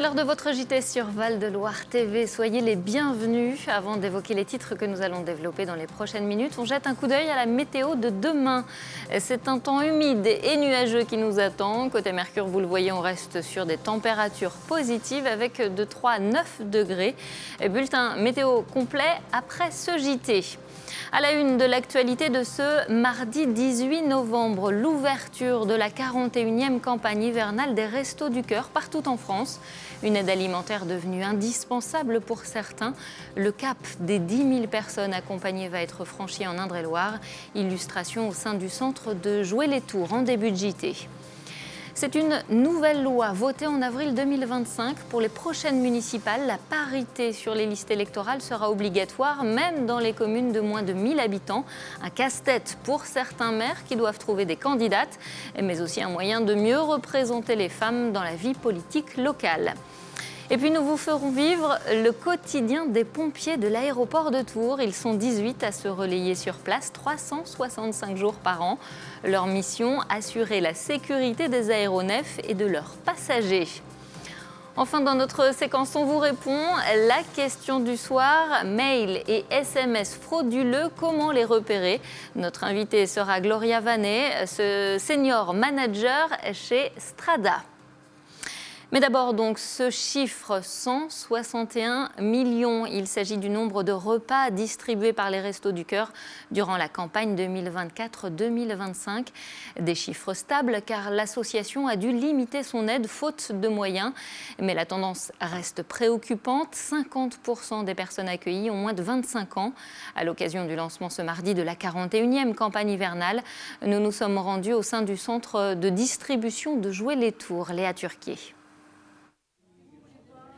l'heure de votre JT sur Val-de-Loire TV. Soyez les bienvenus. Avant d'évoquer les titres que nous allons développer dans les prochaines minutes, on jette un coup d'œil à la météo de demain. C'est un temps humide et nuageux qui nous attend. Côté Mercure, vous le voyez, on reste sur des températures positives avec de 3 à 9 degrés. Bulletin météo complet après ce JT. À la une de l'actualité de ce mardi 18 novembre, l'ouverture de la 41e campagne hivernale des Restos du Cœur partout en France. Une aide alimentaire devenue indispensable pour certains. Le cap des 10 000 personnes accompagnées va être franchi en Indre-et-Loire. Illustration au sein du centre de Joué-les-Tours en début de JT. C'est une nouvelle loi votée en avril 2025 pour les prochaines municipales. La parité sur les listes électorales sera obligatoire, même dans les communes de moins de 1000 habitants. Un casse-tête pour certains maires qui doivent trouver des candidates, mais aussi un moyen de mieux représenter les femmes dans la vie politique locale. Et puis nous vous ferons vivre le quotidien des pompiers de l'aéroport de Tours. Ils sont 18 à se relayer sur place 365 jours par an. Leur mission, assurer la sécurité des aéronefs et de leurs passagers. Enfin, dans notre séquence, on vous répond la question du soir, mail et SMS frauduleux, comment les repérer? Notre invitée sera Gloria Vanet, senior manager chez Strada. Mais d'abord, donc, ce chiffre, 161 millions. Il s'agit du nombre de repas distribués par les Restos du Cœur durant la campagne 2024-2025. Des chiffres stables, car l'association a dû limiter son aide faute de moyens. Mais la tendance reste préoccupante. 50% des personnes accueillies ont moins de 25 ans. À l'occasion du lancement ce mardi de la 41e campagne hivernale, nous nous sommes rendus au sein du centre de distribution de Joué-les-Tours, Léa Turquier.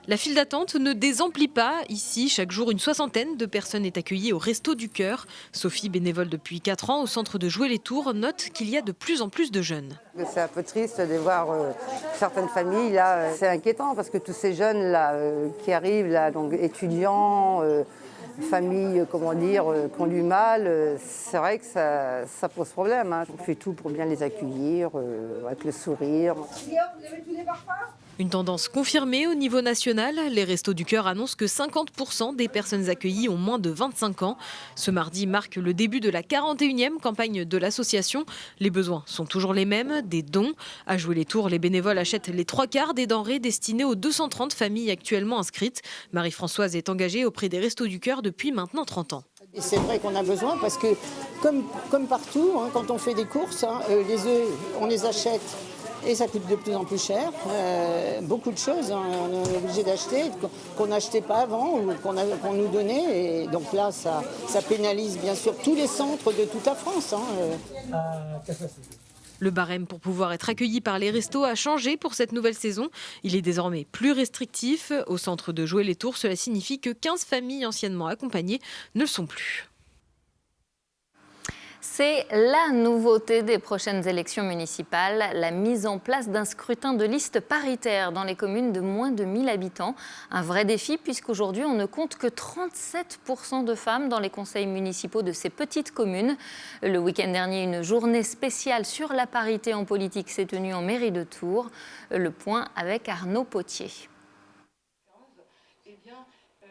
La file d'attente ne désemplit pas. Ici, chaque jour, une soixantaine de personnes est accueillie au Resto du Cœur. Sophie, bénévole depuis 4 ans au centre de Joué-les-Tours, note qu'il y a de plus en plus de jeunes. C'est un peu triste de voir certaines familles, là, c'est inquiétant parce que tous ces jeunes là, qui arrivent, là, donc étudiants, familles, comment dire, qui ont du mal, c'est vrai que ça pose problème. Hein. On fait tout pour bien les accueillir, avec le sourire. Une tendance confirmée au niveau national. Les Restos du Cœur annoncent que 50% des personnes accueillies ont moins de 25 ans. Ce mardi marque le début de la 41e campagne de l'association. Les besoins sont toujours les mêmes, des dons. À Joué-les-Tours, les bénévoles achètent les 3/4 des denrées destinées aux 230 familles actuellement inscrites. Marie-Françoise est engagée auprès des Restos du Cœur depuis maintenant 30 ans. Et c'est vrai qu'on a besoin parce que, comme partout, hein, quand on fait des courses, hein, les œufs, on les achète. Et ça coûte de plus en plus cher. Beaucoup de choses, hein, on est obligé d'acheter, qu'on n'achetait pas avant ou qu'on nous donnait. Et donc là, ça pénalise bien sûr tous les centres de toute la France. Hein. Le barème pour pouvoir être accueilli par les restos a changé pour cette nouvelle saison. Il est désormais plus restrictif. Au centre de Joué-les-Tours, cela signifie que 15 familles anciennement accompagnées ne le sont plus. C'est la nouveauté des prochaines élections municipales, la mise en place d'un scrutin de liste paritaire dans les communes de moins de 1000 habitants. Un vrai défi puisqu'aujourd'hui, on ne compte que 37% de femmes dans les conseils municipaux de ces petites communes. Le week-end dernier, une journée spéciale sur la parité en politique s'est tenue en mairie de Tours. Le point avec Arnaud Potier.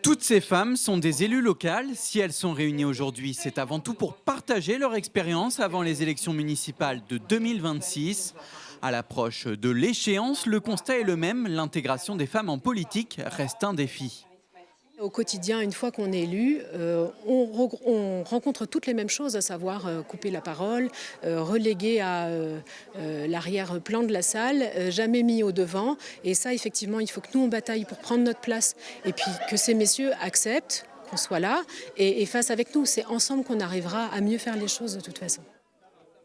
Toutes ces femmes sont des élues locales. Si elles sont réunies aujourd'hui, c'est avant tout pour partager leur expérience avant les élections municipales de 2026. À l'approche de l'échéance, le constat est le même. L'intégration des femmes en politique reste un défi. Au quotidien, une fois qu'on est élu, on rencontre toutes les mêmes choses, à savoir couper la parole, reléguer à l'arrière-plan de la salle, jamais mis au devant. Et ça, effectivement, il faut que nous, on bataille pour prendre notre place et puis que ces messieurs acceptent qu'on soit là et fassent avec nous. C'est ensemble qu'on arrivera à mieux faire les choses de toute façon.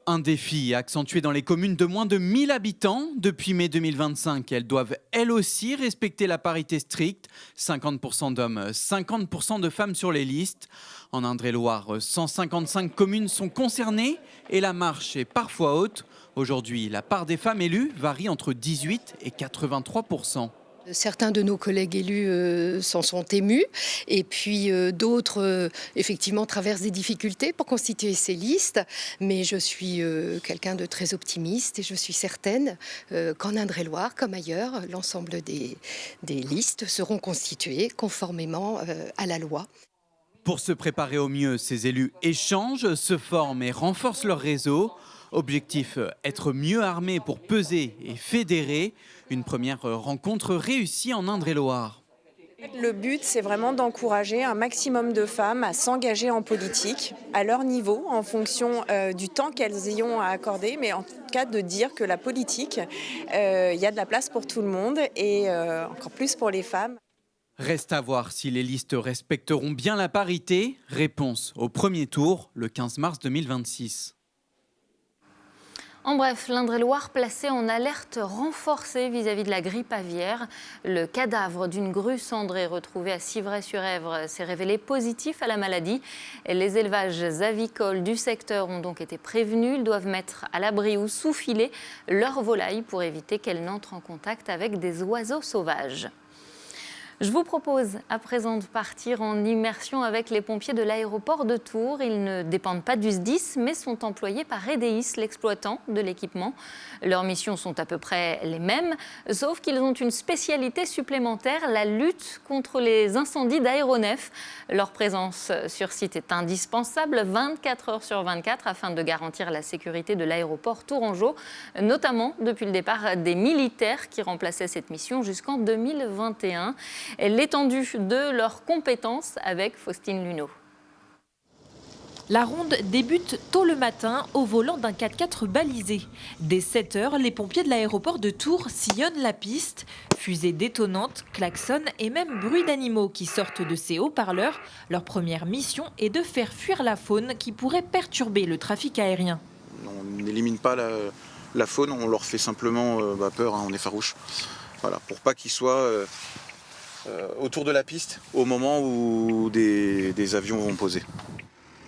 Un défi accentué dans les communes de moins de 1000 habitants. Depuis mai 2025, elles doivent elles aussi respecter la parité stricte. 50% d'hommes, 50% de femmes sur les listes. En Indre-et-Loire, 155 communes sont concernées et la marche est parfois haute. Aujourd'hui, la part des femmes élues varie entre 18 et 83%. Certains de nos collègues élus s'en sont émus et puis d'autres effectivement traversent des difficultés pour constituer ces listes. Mais je suis quelqu'un de très optimiste et je suis certaine qu'en Indre-et-Loire, comme ailleurs, l'ensemble des listes seront constituées conformément à la loi. Pour se préparer au mieux, ces élus échangent, se forment et renforcent leur réseau. Objectif, être mieux armés pour peser et fédérer. Une première rencontre réussie en Indre-et-Loire. Le but, c'est vraiment d'encourager un maximum de femmes à s'engager en politique, à leur niveau, en fonction du temps qu'elles y ont à accorder, mais en tout cas de dire que la politique, il y a de la place pour tout le monde et encore plus pour les femmes. Reste à voir si les listes respecteront bien la parité. Réponse au premier tour, le 15 mars 2026. En bref, l'Indre-et-Loire placée en alerte renforcée vis-à-vis de la grippe aviaire. Le cadavre d'une grue cendrée retrouvée à Civray-sur-Èvre s'est révélé positif à la maladie. Les élevages avicoles du secteur ont donc été prévenus. Ils doivent mettre à l'abri ou sous filet leurs volailles pour éviter qu'elles n'entrent en contact avec des oiseaux sauvages. Je vous propose à présent de partir en immersion avec les pompiers de l'aéroport de Tours. Ils ne dépendent pas du SDIS, mais sont employés par EDIS, l'exploitant de l'équipement. Leurs missions sont à peu près les mêmes, sauf qu'ils ont une spécialité supplémentaire, la lutte contre les incendies d'aéronefs. Leur présence sur site est indispensable 24 heures sur 24 afin de garantir la sécurité de l'aéroport tourangeau, notamment depuis le départ des militaires qui remplaçaient cette mission jusqu'en 2021. L'étendue de leurs compétences avec Faustine Luneau. La ronde débute tôt le matin au volant d'un 4x4 balisé. Dès 7 heures, les pompiers de l'aéroport de Tours sillonnent la piste. Fusées détonnantes, klaxons et même bruits d'animaux qui sortent de ces haut-parleurs. Leur première mission est de faire fuir la faune qui pourrait perturber le trafic aérien. On n'élimine pas la faune, on leur fait simplement peur, on est farouche. Voilà, pour pas qu'ils soient autour de la piste au moment où des avions vont poser.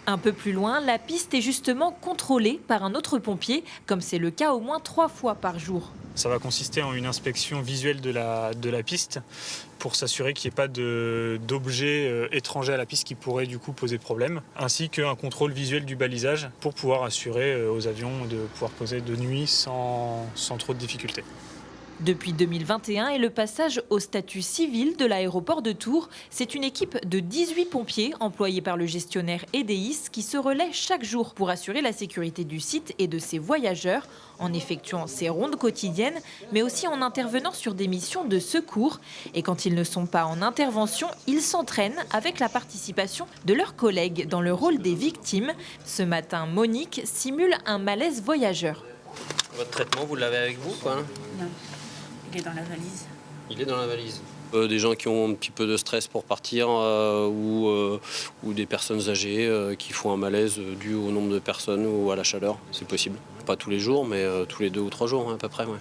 Un peu plus loin, la piste est justement contrôlée par un autre pompier, comme c'est le cas au moins 3 fois par jour. Ça va consister en une inspection visuelle de la piste pour s'assurer qu'il n'y ait pas d'objets étrangers à la piste qui pourraient du coup poser problème, ainsi qu'un contrôle visuel du balisage pour pouvoir assurer aux avions de pouvoir poser de nuit sans trop de difficultés. Depuis 2021 et le passage au statut civil de l'aéroport de Tours, c'est une équipe de 18 pompiers employés par le gestionnaire EDIS qui se relaie chaque jour pour assurer la sécurité du site et de ses voyageurs en effectuant ses rondes quotidiennes, mais aussi en intervenant sur des missions de secours. Et quand ils ne sont pas en intervention, ils s'entraînent avec la participation de leurs collègues dans le rôle des victimes. Ce matin, Monique simule un malaise voyageur. Votre traitement, vous l'avez avec vous, quoi, hein ? Non. Il est dans la valise. Il est dans la valise. Des gens qui ont un petit peu de stress pour partir ou des personnes âgées qui font un malaise dû au nombre de personnes ou à la chaleur, c'est possible. Pas tous les jours, mais tous les 2 ou 3 jours à peu près. Ouais.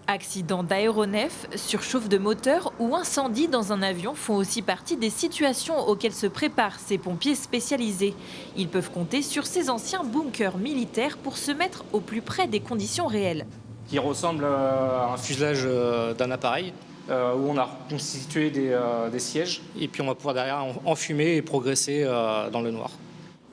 Accidents d'aéronefs, surchauffe de moteur ou incendie dans un avion font aussi partie des situations auxquelles se préparent ces pompiers spécialisés. Ils peuvent compter sur ces anciens bunkers militaires pour se mettre au plus près des conditions réelles. Qui ressemble à un fuselage d'un appareil où on a constitué des sièges et puis on va pouvoir derrière enfumer et progresser dans le noir.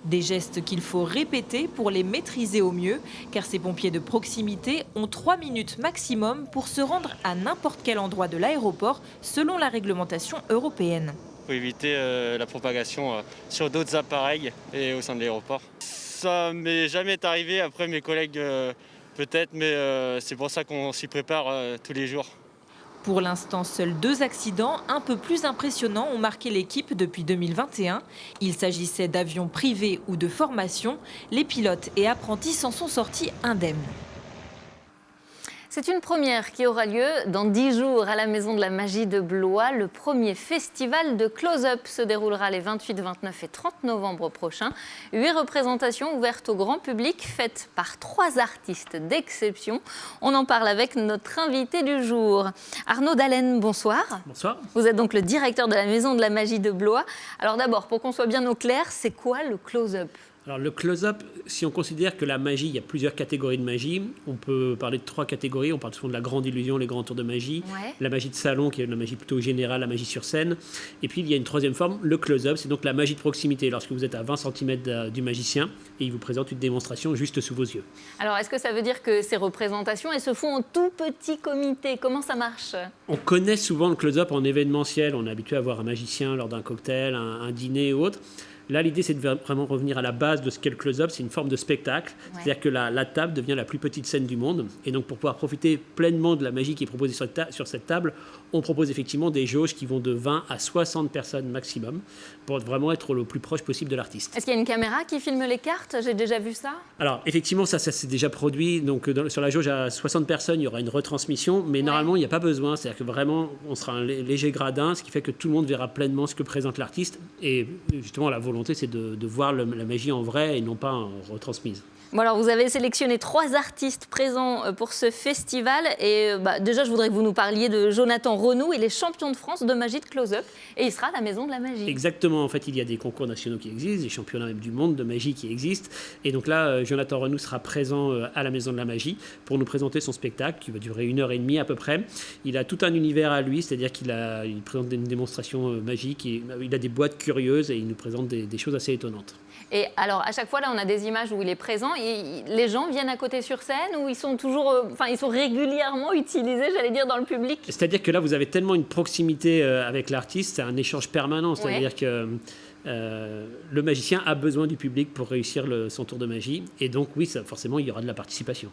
Des gestes qu'il faut répéter pour les maîtriser au mieux, car ces pompiers de proximité ont 3 minutes maximum pour se rendre à n'importe quel endroit de l'aéroport selon la réglementation européenne. Pour éviter la propagation sur d'autres appareils et au sein de l'aéroport. Ça m'est jamais arrivé, après mes collègues peut-être, mais c'est pour ça qu'on s'y prépare tous les jours. Pour l'instant, seuls 2 accidents un peu plus impressionnants ont marqué l'équipe depuis 2021. Il s'agissait d'avions privés ou de formation. Les pilotes et apprentis s'en sont sortis indemnes. C'est une première qui aura lieu dans 10 jours à la Maison de la Magie de Blois. Le premier festival de close-up se déroulera les 28, 29 et 30 novembre prochains. 8 représentations ouvertes au grand public, faites par 3 artistes d'exception. On en parle avec notre invité du jour. Arnaud Dallène, bonsoir. Bonsoir. Vous êtes donc le directeur de la Maison de la Magie de Blois. Alors d'abord, pour qu'on soit bien au clair, c'est quoi le close-up ? Alors le close-up, si on considère que la magie, il y a plusieurs catégories de magie, on peut parler de 3 catégories. On parle souvent de la grande illusion, les grands tours de magie, la magie de salon qui est la magie plutôt générale, la magie sur scène. Et puis il y a une 3e forme, le close-up, c'est donc la magie de proximité, lorsque vous êtes à 20 cm du magicien et il vous présente une démonstration juste sous vos yeux. Alors est-ce que ça veut dire que ces représentations, elles se font en tout petit comité? Comment ça marche? On connaît souvent le close-up en événementiel, on est habitué à voir un magicien lors d'un cocktail, un dîner ou autre. Là, l'idée, c'est de vraiment revenir à la base de ce qu'est le close-up. C'est une forme de spectacle. C'est-à-dire que la table devient la plus petite scène du monde. Et donc, pour pouvoir profiter pleinement de la magie qui est proposée sur cette table, on propose effectivement des jauges qui vont de 20 à 60 personnes maximum pour vraiment être le plus proche possible de l'artiste. Est-ce qu'il y a une caméra qui filme les cartes? J'ai déjà vu ça. Alors, effectivement, ça s'est déjà produit. Donc, sur la jauge à 60 personnes, il y aura une retransmission. Mais normalement, il n'y a pas besoin. C'est-à-dire que vraiment, on sera un léger gradin, ce qui fait que tout le monde verra pleinement ce que présente l'artiste. Et justement, la volonté, c'est de voir la magie en vrai et non pas en retransmise. Bon, alors vous avez sélectionné 3 artistes présents pour ce festival et déjà je voudrais que vous nous parliez de Jonathan Renou. Il est champion de France de magie de close-up et il sera à la Maison de la Magie. Exactement, en fait il y a des concours nationaux qui existent, des championnats même du monde de magie qui existent et donc là Jonathan Renou sera présent à la Maison de la Magie pour nous présenter son spectacle qui va durer 1h30 à peu près. Il a tout un univers à lui, c'est-à-dire il présente une démonstration magique, il a des boîtes curieuses et il nous présente des choses assez étonnantes. Et alors, à chaque fois, là, on a des images où il est présent. Et les gens viennent à côté sur scène ou ils sont toujours, ils sont régulièrement utilisés, j'allais dire, dans le public. C'est-à-dire que là, vous avez tellement une proximité avec l'artiste, c'est un échange permanent. C'est-à-dire que le magicien a besoin du public pour réussir son tour de magie. Et donc, oui, forcément, il y aura de la participation.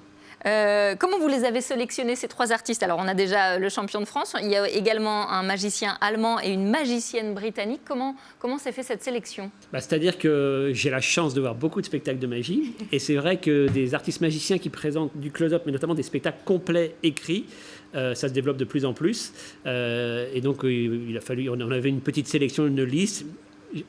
Comment vous les avez sélectionnés, ces 3 artistes? Alors, on a déjà le champion de France, il y a également un magicien allemand et une magicienne britannique. Comment s'est fait cette sélection? C'est-à-dire que j'ai la chance de voir beaucoup de spectacles de magie. Et c'est vrai que des artistes magiciens qui présentent du close-up, mais notamment des spectacles complets écrits, ça se développe de plus en plus. Et donc, on avait une petite sélection, une liste.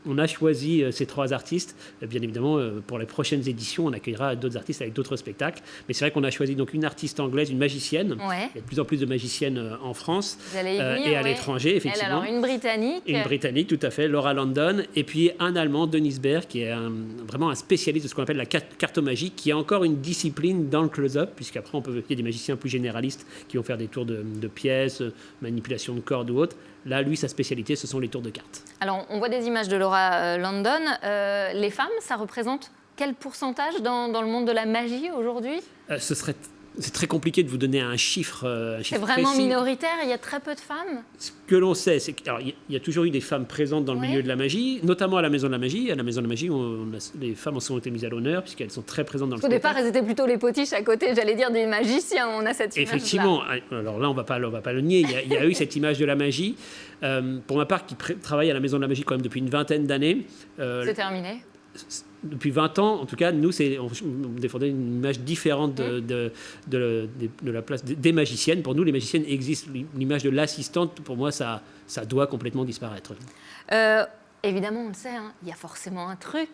On a choisi ces 3 artistes. Bien évidemment, pour les prochaines éditions, on accueillera d'autres artistes avec d'autres spectacles. Mais c'est vrai qu'on a choisi donc une artiste anglaise, une magicienne. Il y a de plus en plus de magiciennes en France et à l'étranger, effectivement. Elle, alors, une britannique. Une britannique, tout à fait, Laura London. Et puis un allemand, Denis Baer, qui est vraiment un spécialiste de ce qu'on appelle la cartomagie, qui est encore une discipline dans le close-up, puisqu'après, il y a des magiciens plus généralistes qui vont faire des tours de pièces, manipulation de cordes ou autres. Là, lui, sa spécialité, ce sont les tours de cartes. Alors, on voit des images de Laura London. Les femmes, ça représente quel pourcentage dans le monde de la magie aujourd'hui? C'est très compliqué de vous donner un chiffre C'est vraiment précis. Minoritaire, il y a très peu de femmes? Ce que l'on sait, c'est qu'il y a toujours eu des femmes présentes dans le milieu de la magie, notamment à la Maison de la Magie. À la Maison de la Magie, les femmes ont été mises à l'honneur, puisqu'elles sont très présentes dans le spectacle. Au départ, elles étaient plutôt les potiches à côté, j'allais dire, des magiciens. On a cette image-là. Effectivement. Alors là, on va pas le nier. Il y a eu cette image de la magie. Pour ma part, qui travaille à la Maison de la Magie quand même depuis une vingtaine d'années. C'est terminé. Depuis 20 ans, en tout cas, nous, on défendait une image différente de la place des magiciennes. Pour nous, les magiciennes existent. L'image de l'assistante, pour moi, ça doit complètement disparaître. Évidemment, on le sait, il y a forcément un truc.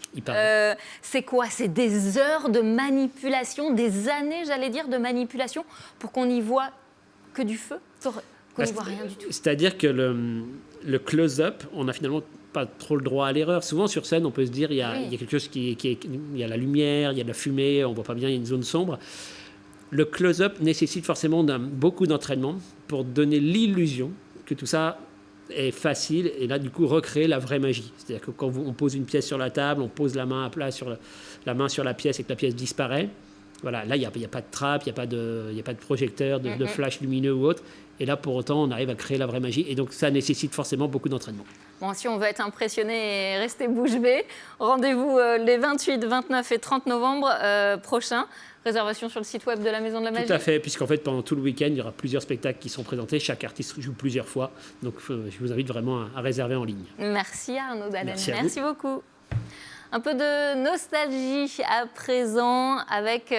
C'est quoi? C'est des heures de manipulation, des années, j'allais dire, de manipulation pour qu'on n'y voit que du feu, qu'on n'y voit rien du tout. C'est-à-dire que le close-up, on a finalement pas trop le droit à l'erreur. Souvent sur scène, on peut se dire il y a quelque chose il y a la lumière, il y a de la fumée, on voit pas bien, il y a une zone sombre. Le close-up nécessite forcément beaucoup d'entraînement pour donner l'illusion que tout ça est facile et là du coup recréer la vraie magie. C'est-à-dire que quand on pose une pièce sur la table, on pose la main à plat sur la main sur la pièce et que la pièce disparaît. Voilà, là il y a pas de trappe, il y a pas de projecteur, de flash lumineux ou autre. Et là, pour autant, on arrive à créer la vraie magie. Et donc, ça nécessite forcément beaucoup d'entraînement. Bon, si on veut être impressionné et rester bouche bée, rendez-vous les 28, 29 et 30 novembre prochains. Réservation sur le site web de la Maison de la Magie. Tout à fait, puisqu'en fait, pendant tout le week-end, il y aura plusieurs spectacles qui sont présentés. Chaque artiste joue plusieurs fois. Donc, je vous invite vraiment à réserver en ligne. Merci Arnaud Dallène. Merci beaucoup. Un peu de nostalgie à présent avec,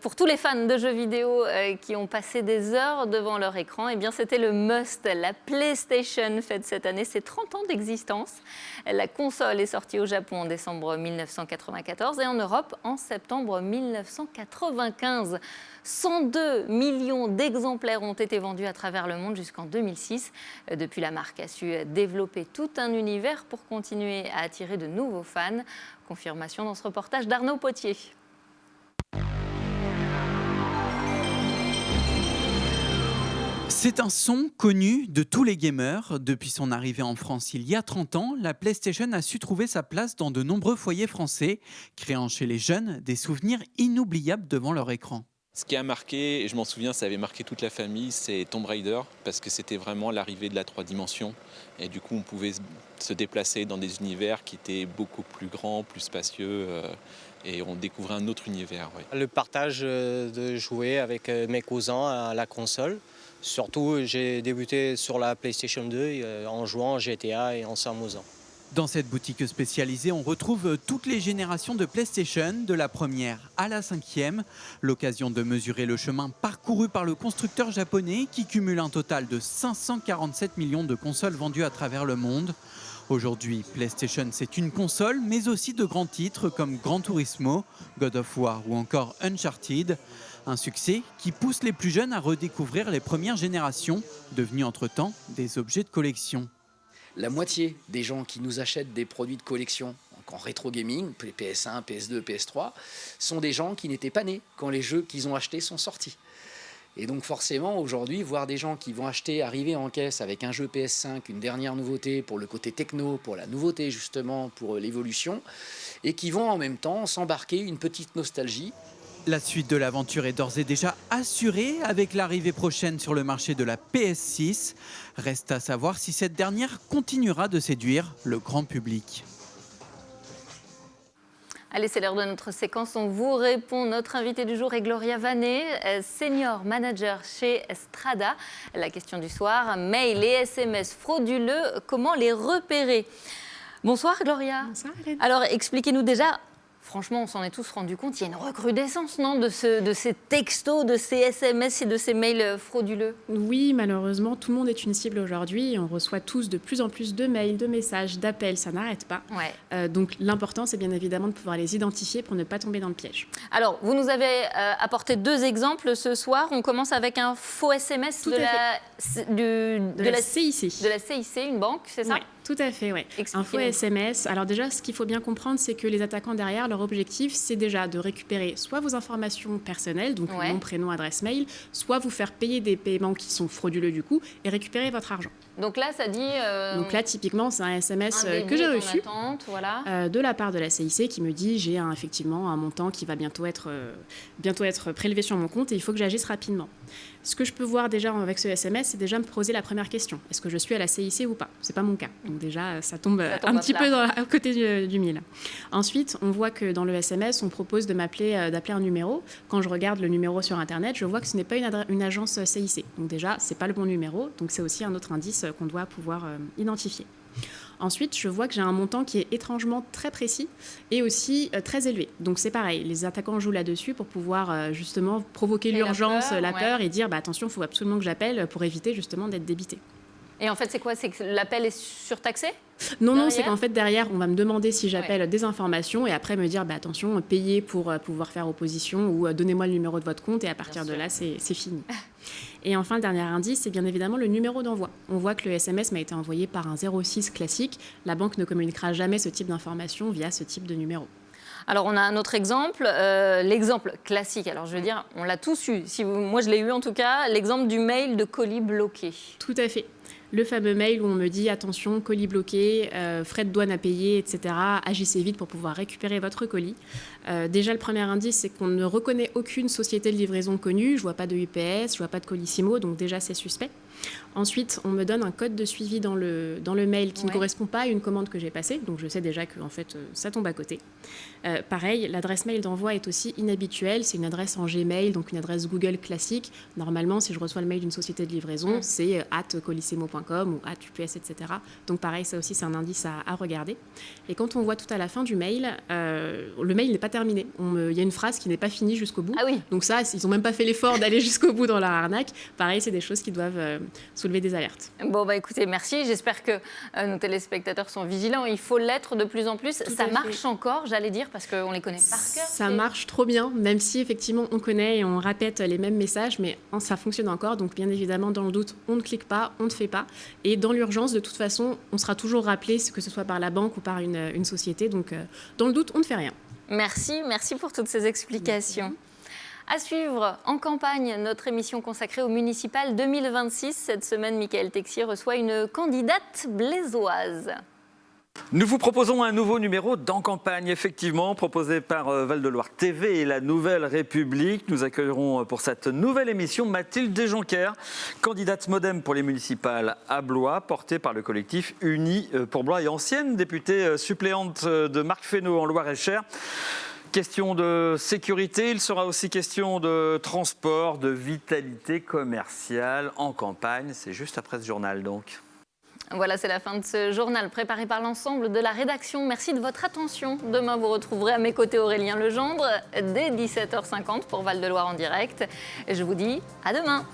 pour tous les fans de jeux vidéo qui ont passé des heures devant leur écran, eh bien c'était le must. La PlayStation fête cette année ses 30 ans d'existence. La console est sortie au Japon en décembre 1994 et en Europe en septembre 1995. 102 millions d'exemplaires ont été vendus à travers le monde jusqu'en 2006. Depuis, la marque a su développer tout un univers pour continuer à attirer de nouveaux fans. Confirmation dans ce reportage d'Arnaud Potier. C'est un son connu de tous les gamers. Depuis son arrivée en France il y a 30 ans, la PlayStation a su trouver sa place dans de nombreux foyers français, créant chez les jeunes des souvenirs inoubliables devant leur écran. Ce qui a marqué, et je m'en souviens, ça avait marqué toute la famille, c'est Tomb Raider, parce que c'était vraiment l'arrivée de la 3 dimensions. Et du coup, on pouvait se déplacer dans des univers qui étaient beaucoup plus grands, plus spacieux, et on découvrait un autre univers. Ouais. Le partage de jouer avec mes cousins à la console. Surtout, j'ai débuté sur la PlayStation 2 en jouant à GTA et en s'amusant. Dans cette boutique spécialisée, on retrouve toutes les générations de PlayStation, de la première à la 5e. L'occasion de mesurer le chemin parcouru par le constructeur japonais qui cumule un total de 547 millions de consoles vendues à travers le monde. Aujourd'hui, PlayStation, c'est une console, mais aussi de grands titres comme Gran Turismo, God of War ou encore Uncharted. Un succès qui pousse les plus jeunes à redécouvrir les premières générations, devenues entre-temps des objets de collection. La moitié des gens qui nous achètent des produits de collection, donc en rétro gaming, PS1, PS2, PS3, sont des gens qui n'étaient pas nés quand les jeux qu'ils ont achetés sont sortis. Et donc forcément, aujourd'hui, voir des gens qui vont arriver en caisse avec un jeu PS5, une dernière nouveauté pour le côté techno, pour la nouveauté justement, pour l'évolution, et qui vont en même temps s'embarquer une petite nostalgie. La suite de l'aventure est d'ores et déjà assurée avec l'arrivée prochaine sur le marché de la PS6. Reste à savoir si cette dernière continuera de séduire le grand public. Allez, c'est l'heure de notre séquence. On vous répond. Notre invitée du jour est Gloria Vanet, senior manager chez Strada. La question du soir, mail et SMS frauduleux, comment les repérer? Bonsoir Gloria. Bonsoir Hélène. Alors expliquez-nous déjà. Franchement, on s'en est tous rendu compte, il y a une recrudescence, non, de ces textos, de ces SMS et de ces mails frauduleux? Oui, malheureusement, tout le monde est une cible aujourd'hui. On reçoit tous de plus en plus de mails, de messages, d'appels, ça n'arrête pas. Ouais. Donc l'important, c'est bien évidemment de pouvoir les identifier pour ne pas tomber dans le piège. Alors, vous nous avez apporté 2 exemples ce soir. On commence avec un faux SMS de la CIC. De la CIC, une banque, c'est ça? Oui, tout à fait, oui. Un faux SMS. Alors déjà, ce qu'il faut bien comprendre, c'est que les attaquants derrière, leur objectif, c'est déjà de récupérer soit vos informations personnelles, donc nom, prénom, adresse mail, soit vous faire payer des paiements qui sont frauduleux du coup, et récupérer votre argent. Donc là, ça dit... Donc là, typiquement, c'est un SMS que j'ai reçu de la part de la CIC qui me dit j'ai effectivement un montant qui va bientôt être prélevé sur mon compte et il faut que j'agisse rapidement. Ce que je peux voir déjà avec ce SMS, c'est déjà me poser la première question. Est-ce que je suis à la CIC ou pas? C'est pas mon cas. Donc déjà, ça tombe un petit peu à côté du mille. Ensuite, on voit que dans le SMS, on propose d'appeler un numéro. Quand je regarde le numéro sur Internet, je vois que ce n'est pas une agence CIC. Donc déjà, c'est pas le bon numéro. Donc c'est aussi un autre indice qu'on doit pouvoir identifier. Ensuite, je vois que j'ai un montant qui est étrangement très précis et aussi très élevé. Donc c'est pareil, les attaquants jouent là-dessus pour pouvoir justement provoquer l'urgence, la peur et dire attention, il faut absolument que j'appelle pour éviter justement d'être débité. Et en fait, c'est quoi? C'est que l'appel est surtaxé? Non, c'est qu'en fait, derrière, on va me demander si j'appelle des informations et après me dire, attention, payez pour pouvoir faire opposition ou donnez-moi le numéro de votre compte et à partir de là, c'est fini. Et enfin, le dernier indice, c'est bien évidemment le numéro d'envoi. On voit que le SMS m'a été envoyé par un 06 classique. La banque ne communiquera jamais ce type d'information via ce type de numéro. Alors, on a un autre exemple, l'exemple classique. Alors, je veux dire, on l'a tous eu. Moi, je l'ai eu en tout cas, l'exemple du mail de colis bloqué. Tout à fait. Le fameux mail où on me dit attention, colis bloqué, frais de douane à payer, etc. Agissez vite pour pouvoir récupérer votre colis. Déjà, le premier indice, c'est qu'on ne reconnaît aucune société de livraison connue. Je ne vois pas de UPS, je ne vois pas de Colissimo, donc déjà, c'est suspect. Ensuite, on me donne un code de suivi dans le mail qui ne correspond pas à une commande que j'ai passée. Donc, je sais déjà que en fait, ça tombe à côté. Pareil, l'adresse mail d'envoi est aussi inhabituelle. C'est une adresse en Gmail, donc une adresse Google classique. Normalement, si je reçois le mail d'une société de livraison, c'est @colissimo.com ou @UPS, etc. Donc, pareil, ça aussi, c'est un indice à regarder. Et quand on voit tout à la fin du mail, le mail n'est pas terminé. Il y a une phrase qui n'est pas finie jusqu'au bout. Ah oui. Donc ça, ils n'ont même pas fait l'effort d'aller jusqu'au bout dans leur arnaque. Pareil, c'est des choses qui doivent soulever des alertes. Bon, écoutez, merci. J'espère que nos téléspectateurs sont vigilants. Il faut l'être de plus en plus. Ça marche encore, j'allais dire, parce qu'on les connaît par cœur. Ça marche trop bien, même si effectivement on connaît et on répète les mêmes messages, mais ça fonctionne encore. Donc bien évidemment, dans le doute, on ne clique pas, on ne fait pas. Et dans l'urgence, de toute façon, on sera toujours rappelé, que ce soit par la banque ou par une société. Donc dans le doute, on ne fait rien. Merci pour toutes ces explications. À suivre, en campagne, notre émission consacrée au municipal 2026. Cette semaine, Michael Texier reçoit une candidate blésoise. Nous vous proposons un nouveau numéro d'En Campagne, effectivement, proposé par Val-de-Loire TV et la Nouvelle République. Nous accueillerons pour cette nouvelle émission Mathilde Desjonquers, candidate MoDem pour les municipales à Blois, portée par le collectif Unis pour Blois et ancienne députée suppléante de Marc Fesneau en Loire-et-Cher. Question de sécurité, il sera aussi question de transport, de vitalité commerciale en campagne. C'est juste après ce journal donc. Voilà, c'est la fin de ce journal préparé par l'ensemble de la rédaction. Merci de votre attention. Demain, vous retrouverez à mes côtés Aurélien Legendre dès 17h50 pour Val-de-Loire en direct. Et je vous dis à demain.